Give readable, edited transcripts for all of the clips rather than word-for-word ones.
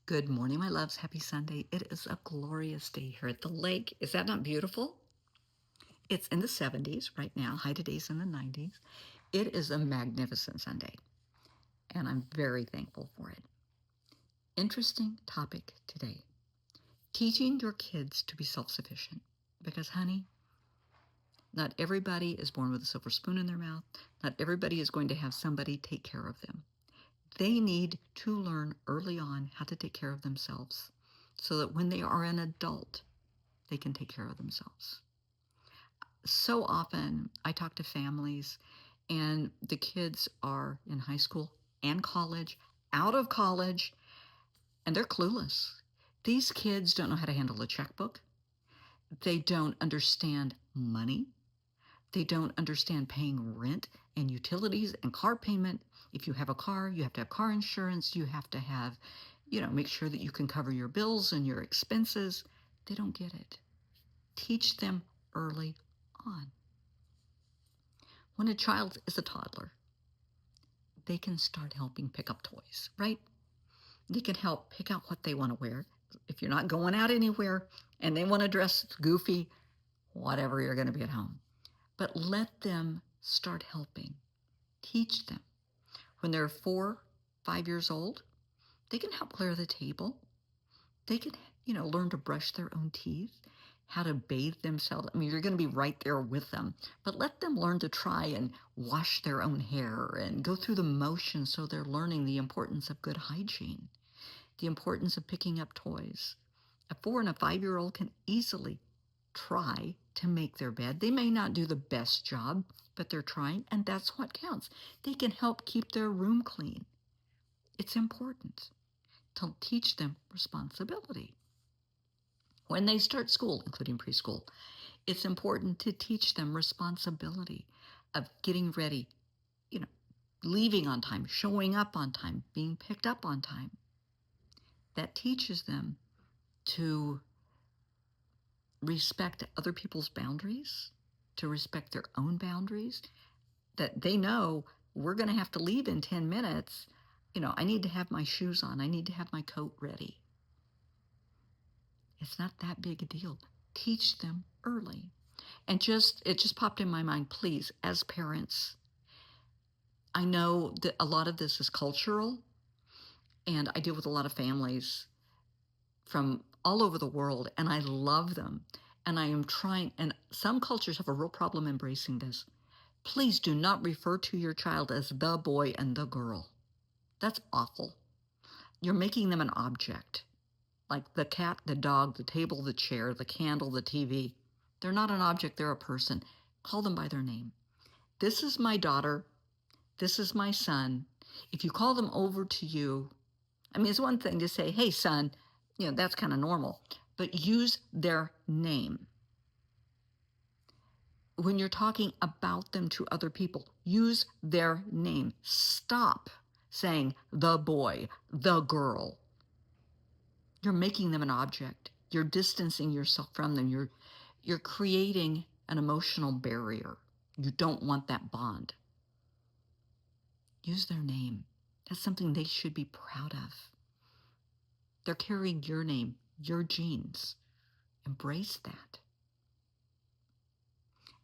Good morning, my loves. Happy Sunday. It is a glorious day here at the lake. Is that not beautiful? It's in the 70s right now. High today's in the 90s. It is a magnificent Sunday, and I'm very thankful for it. Interesting topic today. Teaching your kids to be self-sufficient. Because, honey, not everybody is born with a silver spoon in their mouth. Not everybody is going to have somebody take care of them. They need to learn early on how to take care of themselves so that when they are an adult, they can take care of themselves. So often I talk to families and the kids are in high school and college, out of college, and they're clueless. These kids don't know how to handle a checkbook. They don't understand money. They don't understand paying rent and utilities and car payment. If you have a car, you have to have car insurance. You have to have, make sure that you can cover your bills and your expenses. They don't get it. Teach them early on. When a child is a toddler, they can start helping pick up toys, right? They can help pick out what they want to wear. If you're not going out anywhere and they want to dress goofy, whatever, you're going to be at home. But let them start helping. Teach them. When they're 4, 5 years old, they can help clear the table. They can, learn to brush their own teeth, how to bathe themselves. I mean, you're going to be right there with them, but let them learn to try and wash their own hair and go through the motions so they're learning the importance of good hygiene, the importance of picking up toys. A 4 and a 5-year-old can easily try to make their bed. They may not do the best job, but they're trying, and that's what counts. They can help keep their room clean. It's important to teach them responsibility. When they start school, including preschool, it's important to teach them responsibility of getting ready, leaving on time, showing up on time, being picked up on time. That teaches them to respect other people's boundaries, to respect their own boundaries, that they know we're going to have to leave in 10 minutes. I need to have my shoes on. I need to have my coat ready. It's not that big a deal. Teach them early. And it just popped in my mind, please, as parents, I know that a lot of this is cultural, and I deal with a lot of families from all over the world, and I love them. And I am trying, and some cultures have a real problem embracing this. Please do not refer to your child as the boy and the girl. That's awful. You're making them an object, like the cat, the dog, the table, the chair, the candle, the TV. They're not an object, they're a person. Call them by their name. This is my daughter. This is my son. If you call them over to you, it's one thing to say, hey, son, that's kind of normal, but use their name. When you're talking about them to other people, use their name. Stop saying the boy, the girl. You're making them an object. You're distancing yourself from them. You're creating an emotional barrier. You don't want that bond. Use their name. That's something they should be proud of. They're carrying your name, your genes. Embrace that.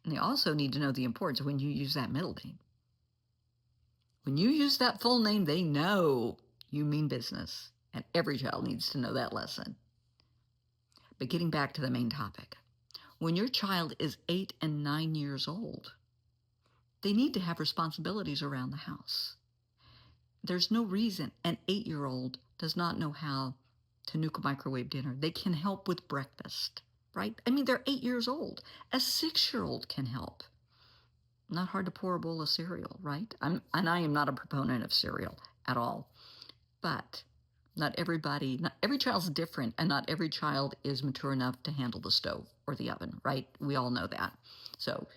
And they also need to know the importance when you use that middle name. When you use that full name, they know you mean business. And every child needs to know that lesson. But getting back to the main topic, when your child is 8 and 9 years old, they need to have responsibilities around the house. There's no reason an 8-year-old does not know how to nuke a microwave dinner. They can help with breakfast, right? They're 8 years old. A 6-year-old can help. Not hard to pour a bowl of cereal, right? I am not a proponent of cereal at all. But not every child's different, and not every child is mature enough to handle the stove or the oven, right? We all know that. So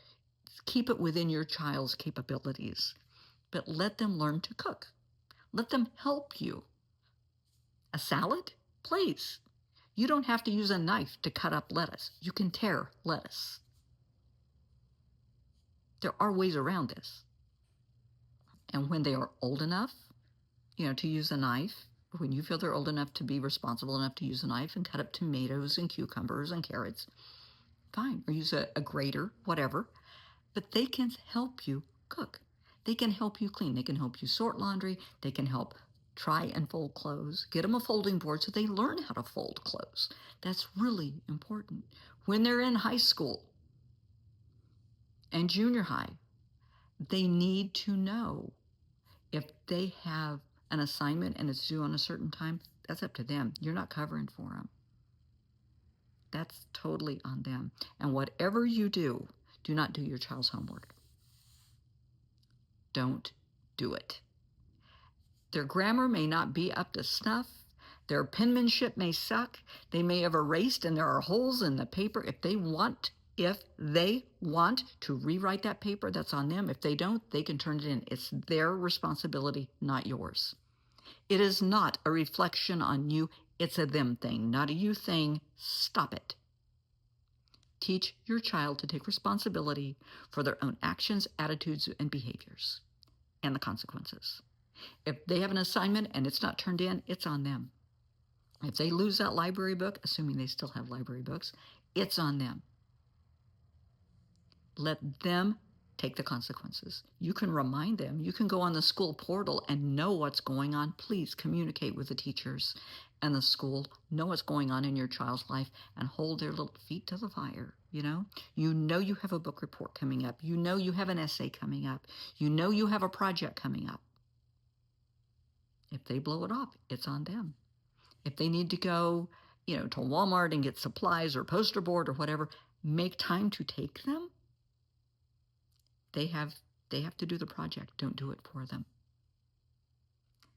keep it within your child's capabilities, but let them learn to cook. Let them help you. A salad? Please. You don't have to use a knife to cut up lettuce. You can tear lettuce. There are ways around this. And when they are old enough, to use a knife, When you feel they're old enough to be responsible enough to use a knife and cut up tomatoes and cucumbers and carrots, fine. Or use a grater, whatever. But they can help you cook. They can help you clean. They can help you sort laundry. They can help try and fold clothes. Get them a folding board so they learn how to fold clothes. That's really important. When they're in high school and junior high, they need to know if they have an assignment and it's due on a certain time, that's up to them. You're not covering for them. That's totally on them. And whatever you do, do not do your child's homework. Don't do it. Their grammar may not be up to snuff. Their penmanship may suck. They may have erased and there are holes in the paper. If they want to rewrite that paper, that's on them. If they don't, they can turn it in. It's their responsibility, not yours. It is not a reflection on you. It's a them thing, not a you thing. Stop it. Teach your child to take responsibility for their own actions, attitudes, and behaviors, and the consequences. If they have an assignment and it's not turned in, it's on them. If they lose that library book, assuming they still have library books, it's on them. Let them take the consequences. You can remind them. You can go on the school portal and know what's going on. Please communicate with the teachers and the school. Know what's going on in your child's life and hold their little feet to the fire. You know you have a book report coming up. You know you have an essay coming up. You know you have a project coming up. If they blow it off, it's on them. If they need to go, to Walmart and get supplies or poster board or whatever, make time to take them. They have to do the project. Don't do it for them.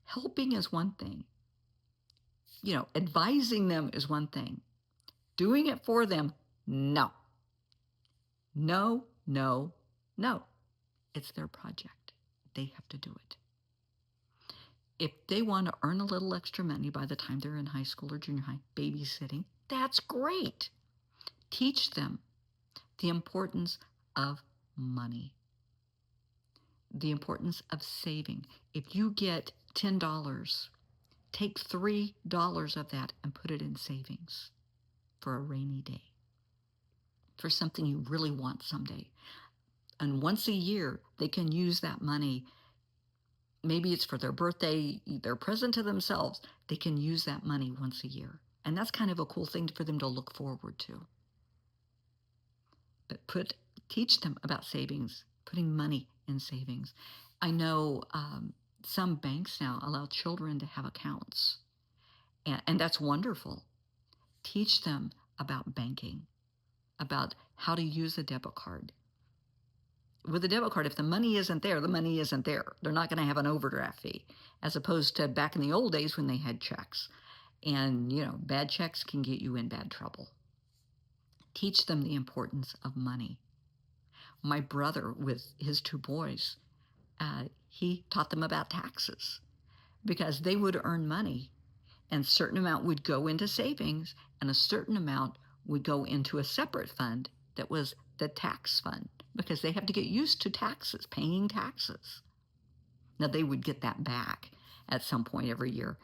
Helping is one thing. Advising them is one thing. Doing it for them, no. No, no, no. It's their project. They have to do it. If they want to earn a little extra money by the time they're in high school or junior high, babysitting, that's great. Teach them the importance of money, the importance of saving. If you get $10, take $3 of that and put it in savings for a rainy day, for something you really want someday. And once a year, they can use that money. Maybe it's for their birthday, their present to themselves. They can use that money once a year. And that's kind of a cool thing for them to look forward to. But teach them about savings, putting money in savings. I know some banks now allow children to have accounts, and that's wonderful. Teach them about banking, about how to use a debit card. With a debit card, if the money isn't there, the money isn't there. They're not going to have an overdraft fee, as opposed to back in the old days when they had checks. And, bad checks can get you in bad trouble. Teach them the importance of money. My brother, with his 2 boys, he taught them about taxes, because they would earn money and a certain amount would go into savings and a certain amount would go into a separate fund that was the tax fund, because they have to get used to taxes, paying taxes. Now, they would get that back at some point every year,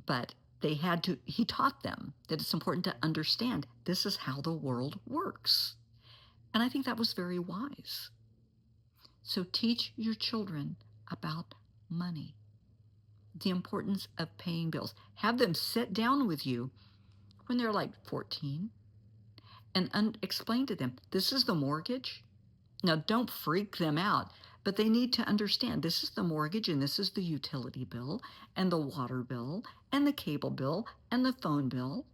but he taught them that it's important to understand this is how the world works. And I think that was very wise. So teach your children about money, the importance of paying bills. Have them sit down with you when they're like 14 and explain to them, this is the mortgage. Now, don't freak them out, but they need to understand this is the mortgage and this is the utility bill and the water bill and the cable bill and the phone bill.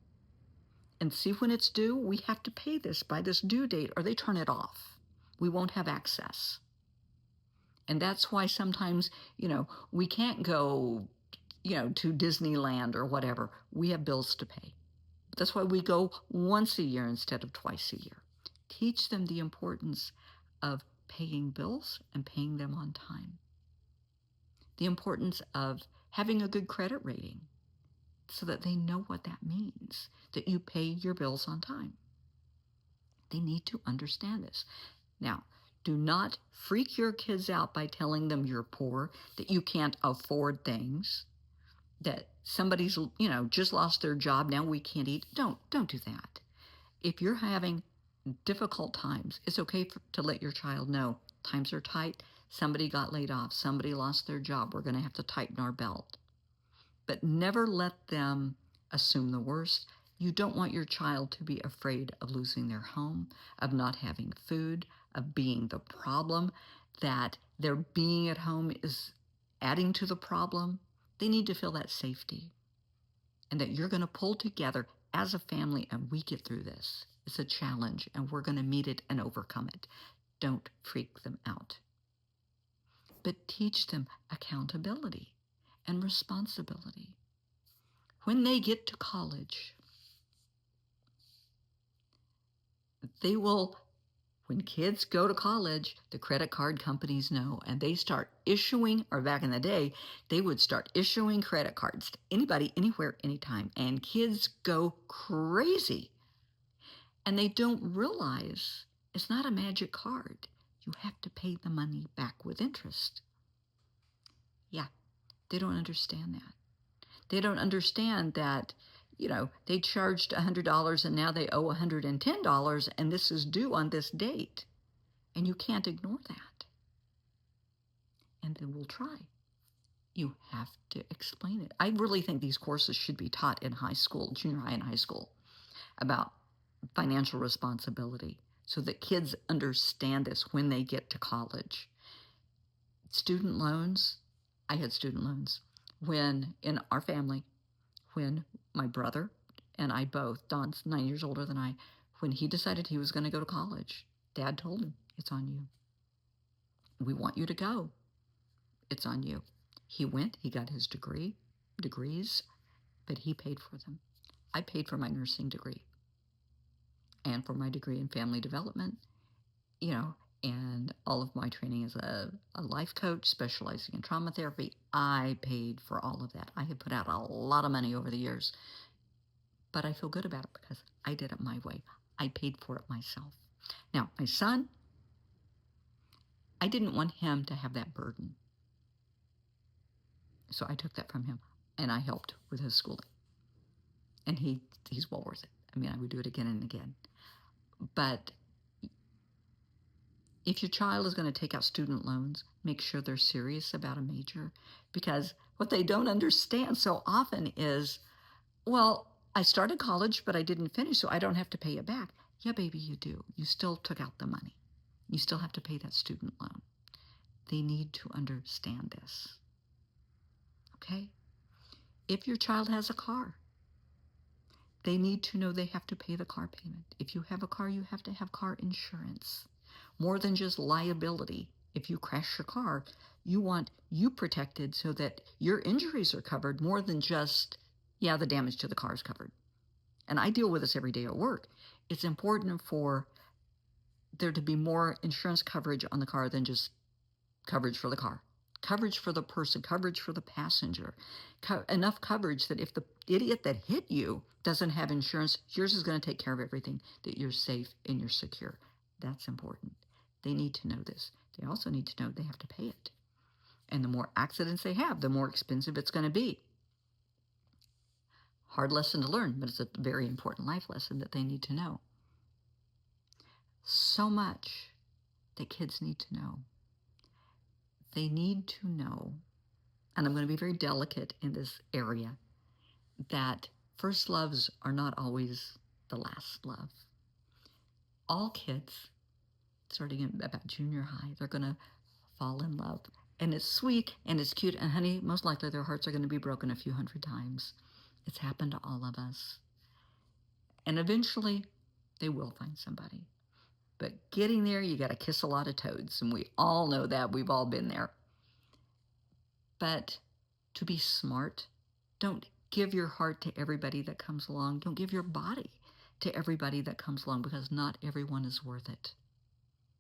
And see, when it's due, we have to pay this by this due date or they turn it off. We won't have access. And that's why sometimes, we can't go, to Disneyland or whatever. We have bills to pay. That's why we go once a year instead of twice a year. Teach them the importance of paying bills and paying them on time. The importance of having a good credit rating so that they know what that means, that you pay your bills on time. They need to understand this. Now, do not freak your kids out by telling them you're poor, that you can't afford things. that somebody's, just lost their job. Now we can't eat. Don't do that. If you're having difficult times, it's okay to let your child know times are tight. Somebody got laid off. Somebody lost their job. We're going to have to tighten our belt. But never let them assume the worst. You don't want your child to be afraid of losing their home, of not having food, of being the problem, that their being at home is adding to the problem. They need to feel that safety and that you're going to pull together as a family and we get through this. It's a challenge and we're going to meet it and overcome it. Don't freak them out. But teach them accountability and responsibility. When they get to college, they will, when kids go to college, the credit card companies know, and they start issuing, or back in the day, they would start issuing credit cards to anybody, anywhere, anytime, and kids go crazy. And they don't realize it's not a magic card. You have to pay the money back with interest. Yeah, they don't understand that. They don't understand that, they charged $100 and now they owe $110 and this is due on this date. And you can't ignore that. And they will try. You have to explain it. I really think these courses should be taught in high school, junior high and high school, about financial responsibility so that kids understand this when they get to college. Student loans, I had student loans when in our family, when my brother and I both, Don's 9 years older than I, when he decided he was going to go to college, Dad told him, it's on you. We want you to go. It's on you. He went, he got his degrees, but he paid for them. I paid for my nursing degree and for my degree in family development, and all of my training as a life coach specializing in trauma therapy. I paid for all of that. I have put out a lot of money over the years, but I feel good about it because I did it my way. I paid for it myself. Now, my son, I didn't want him to have that burden. So I took that from him and I helped with his schooling. And he's well worth it. I mean, I would do it again and again. But if your child is going to take out student loans, make sure they're serious about a major, because what they don't understand so often is, well, I started college, but I didn't finish, so I don't have to pay it back. Yeah, baby, you do. You still took out the money. You still have to pay that student loan. They need to understand this. Okay? If your child has a car, they need to know they have to pay the car payment. If you have a car, you have to have car insurance. More than just liability. If you crash your car, you want you protected so that your injuries are covered more than just, the damage to the car is covered. And I deal with this every day at work. It's important for there to be more insurance coverage on the car than just coverage for the car. Coverage for the person, coverage for the passenger. Enough coverage that if the idiot that hit you doesn't have insurance, yours is going to take care of everything, that you're safe and you're secure. That's important. They need to know this. They also need to know they have to pay it. And the more accidents they have, the more expensive it's going to be. Hard lesson to learn, but it's a very important life lesson that they need to know. So much that kids need to know. They need to know, and I'm going to be very delicate in this area, that first loves are not always the last love. All kids, starting in about junior high, they're going to fall in love. And it's sweet and it's cute. And honey, most likely their hearts are going to be broken a few hundred times. It's happened to all of us. And eventually they will find somebody. But getting there, you got to kiss a lot of toads. And we all know that. We've all been there. But to be smart, don't give your heart to everybody that comes along. Don't give your body to everybody that comes along, because not everyone is worth it.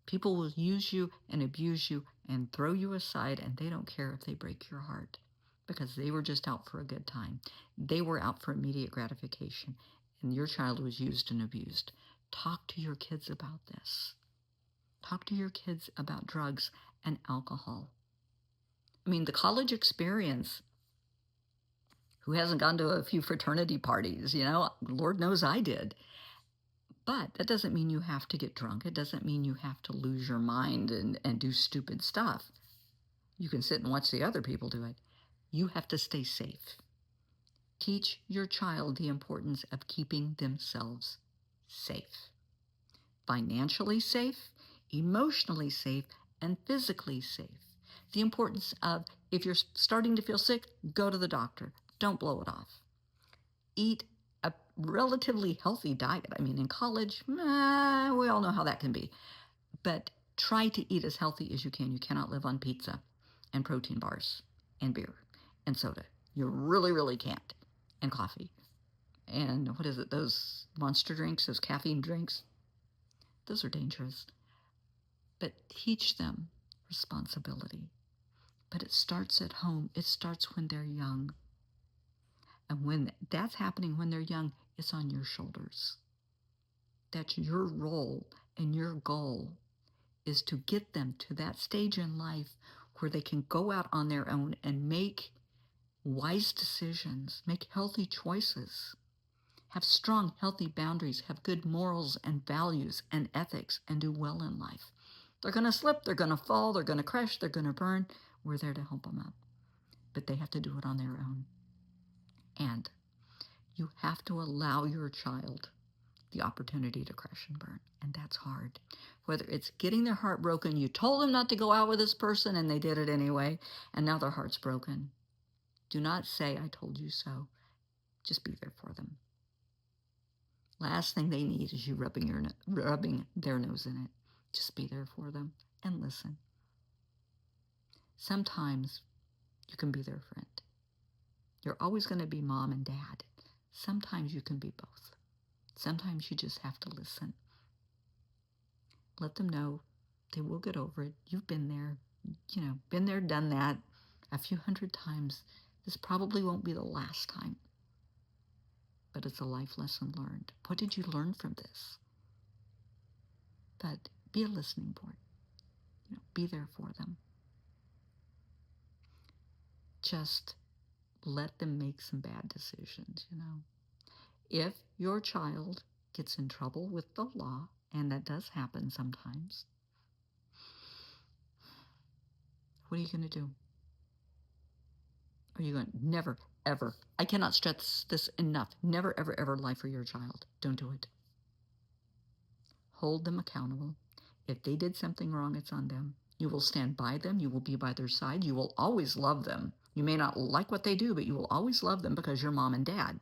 People will use you and abuse you and throw you aside, and they don't care if they break your heart, because they were just out for a good time. They were out for immediate gratification, and your child was used and abused. Talk to your kids about this. Talk to your kids about drugs and alcohol. I mean, the college experience Who hasn't gone to a few fraternity parties? Lord knows I did. But that doesn't mean you have to get drunk. It doesn't mean you have to lose your mind and do stupid stuff. You can sit and watch the other people do it. You have to stay safe. Teach your child the importance of keeping themselves safe. Financially safe, emotionally safe, and physically safe. The importance of, if you're starting to feel sick, go to the doctor. Don't blow it off. Eat a relatively healthy diet. I mean, in college, we all know how that can be. But try to eat as healthy as you can. You cannot live on pizza and protein bars and beer and soda. You really, really can't. And coffee. And what is it? Those monster drinks, those caffeine drinks. Those are dangerous. But teach them responsibility. But it starts at home. It starts when they're young. And when that's happening when they're young, it's on your shoulders. That's your role, and your goal is to get them to that stage in life where they can go out on their own and make wise decisions, make healthy choices, have strong, healthy boundaries, have good morals and values and ethics, and do well in life. They're going to slip, they're going to fall, they're going to crash, they're going to burn. We're there to help them up. But they have to do it on their own. And you have to allow your child the opportunity to crash and burn. And that's hard. Whether it's getting their heart broken, you told them not to go out with this person and they did it anyway, and now their heart's broken. Do not say, I told you so. Just be there for them. Last thing they need is you rubbing their nose in it. Just be there for them and listen. Sometimes you can be their friend. You're always going to be mom and dad. Sometimes you can be both. Sometimes you just have to listen. Let them know they will get over it. You've been there, been there, done that a few hundred times. This probably won't be the last time, but it's a life lesson learned. What did you learn from this? But be a listening board. Be there for them. Just let them make some bad decisions, If your child gets in trouble with the law, and that does happen sometimes, what are you going to do? Are you going to never, ever, I cannot stress this enough, never, ever, ever lie for your child. Don't do it. Hold them accountable. If they did something wrong, it's on them. You will stand by them. You will be by their side. You will always love them. You may not like what they do, but you will always love them because you're mom and dad.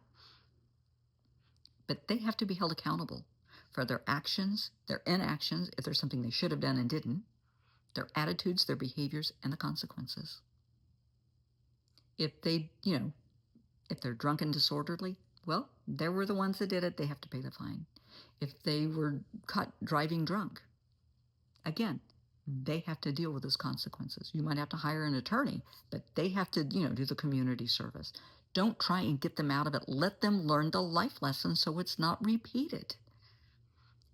But they have to be held accountable for their actions, their inactions, if there's something they should have done and didn't, their attitudes, their behaviors, and the consequences. If they, if they're drunk and disorderly, well, they were the ones that did it. They have to pay the fine. If they were caught driving drunk, again, they have to deal with those consequences. You might have to hire an attorney, but they have to, do the community service. Don't try and get them out of it. Let them learn the life lesson so it's not repeated.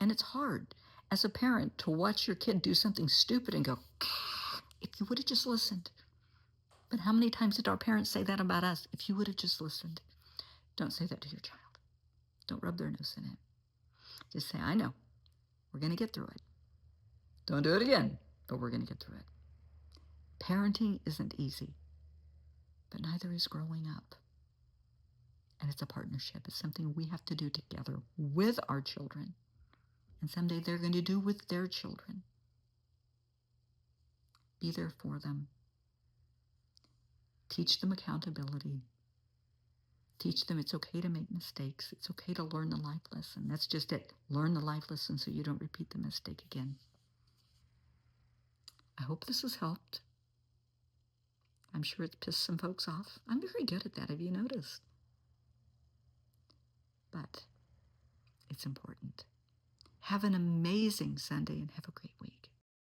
And it's hard as a parent to watch your kid do something stupid and go, if you would have just listened. But how many times did our parents say that about us? If you would have just listened. Don't say that to your child. Don't rub their nose in it. Just say, I know. We're going to get through it. Don't do it again, but we're going to get through it. Parenting isn't easy, but neither is growing up. And it's a partnership. It's something we have to do together with our children. And someday they're going to do with their children. Be there for them. Teach them accountability. Teach them it's okay to make mistakes. It's okay to learn the life lesson. That's just it. Learn the life lesson so you don't repeat the mistake again. I hope this has helped. I'm sure it's pissed some folks off. I'm very good at that, have you noticed? But it's important. Have an amazing Sunday and have a great week.